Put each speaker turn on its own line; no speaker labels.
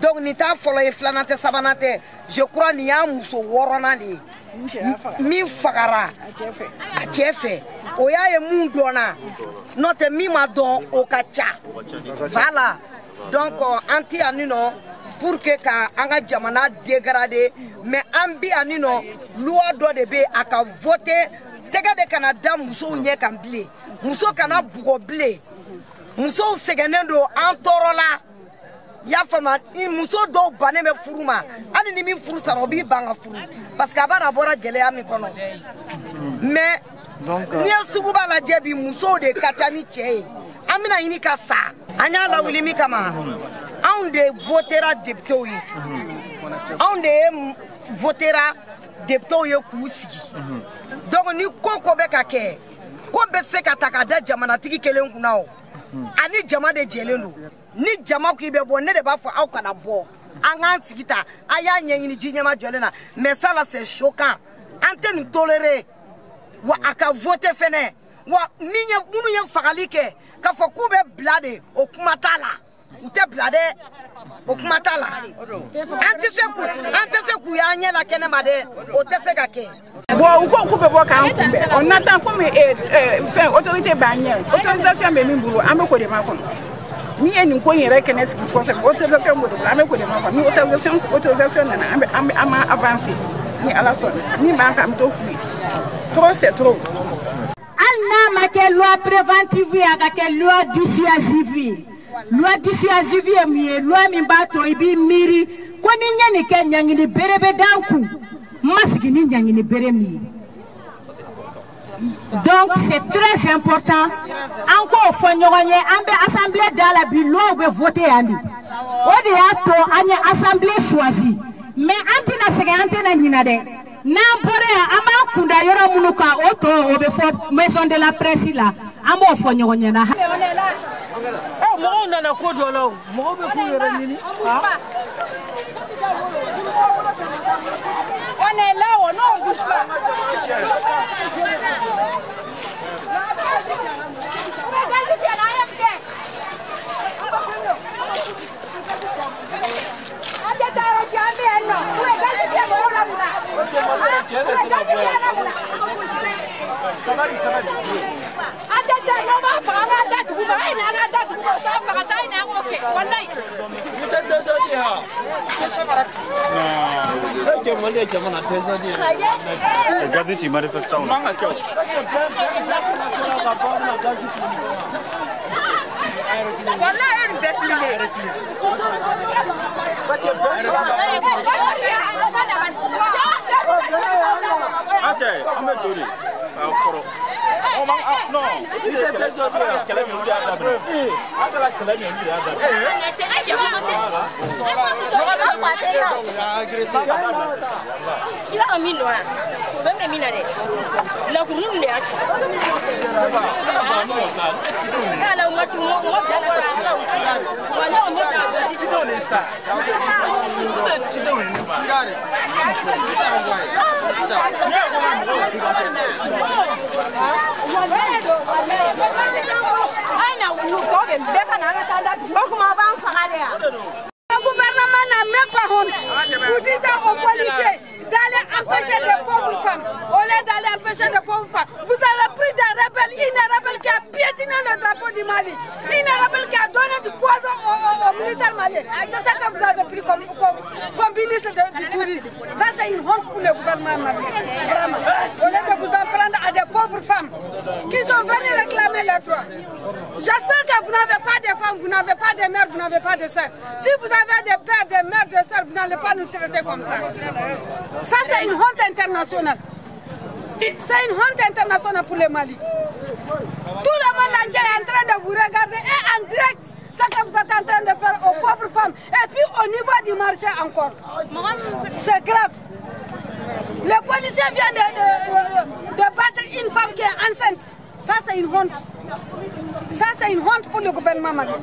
Donc nita folo e flanante sabanate je crois ni ya muso worona ni mi fagara a chefe o ya ye mun dona note mi ma don o kacha voilà donc anti anino pour que ka anga jamana dégrader mais ambi anino loi do de be aka voter tega de Canada muso nye kan blé muso kana bugo blé muso segenendo antorola ya fama muso do bané me furuma ani ni mi furu sarobi banga furu parce que abara bora gele ami kono mais donc ni suguba la jebi muso de katami che amina ini ka sa anya la wilimi kama on de votera député yi on de votera député yi kusigi donc ni koko be ka ke ko be se ka takada jamana tigi kelen kunao ani jama de jelendo ni jama ku ibe bo ne de ba fo aw kana bo angan sigita aya nyenyini jinyama jolena mais ça là c'est choquant antenne tolérer wa aka voter fene wa minye munu ye fagali ke ka fo ku be blade o kumatala ou te blade o kumatala ante se ku ya nya la kene made o te se ka ke
bon ko ku be bo ka nkumbe on attend comme fin autorité bannière autorisation be min buru ambe ko de ma kono ni en ko yere kenes ki ko se autorisation mo do ambe ko de ma kono ni autorisation na ambe ama avancer ni ala son ni ma fam to fui trop c'est trop
alna ma ke loi préventive ya ka loi dissuasive loi dissuasive mi loi mi bato ibi miri ko ni nyani ke nyangini berebe danku masigi ni nyangini beremi. Donc c'est très important encore faut nyoganye ambe assemblée dans la bi loi be voter andi odi ato anya assemblée choisie mais antina sege antina nyina de n'empore ama kunda yoro munuka oto obe fo maison de la presse là amo fo nyoganye na
mo na na ko do lo mo be ku yoro nini
on est là on ne bouge pas
Gazete manifestação.
Le gouvernement n'a même pas honte. Vous disiez aux policiers d'aller empêcher les pauvres femmes. Au lieu d'aller empêcher les pauvres femmes, vous avez pris des rebelles, une rebelle qui a piétiné le drapeau du Mali, une rebelle qui a donné du poison aux militaires maliens. C'est ça que vous avez pris comme ministre du tourisme. Ça, c'est une honte pour le gouvernement malien. Vraiment. Au lieu de vous en prendre à des pauvres femmes qui sont venues réclamer leurs droits. J'espère que vous n'avez pas de femmes, vous n'avez pas de mères, vous n'avez pas de sœurs. Si vous avez des pères, des mères, des sœurs, vous n'allez pas nous traiter comme ça. Ça, c'est une honte internationale. C'est une honte internationale pour le Mali. Tout le monde entier est en train de vous regarder et en direct ce que vous êtes en train de faire aux pauvres femmes. Et puis au niveau du marché encore. C'est grave. Le policier vient de battre une femme qui est enceinte. Ça, c'est une honte. Ça, c'est une honte pour le gouvernement malien.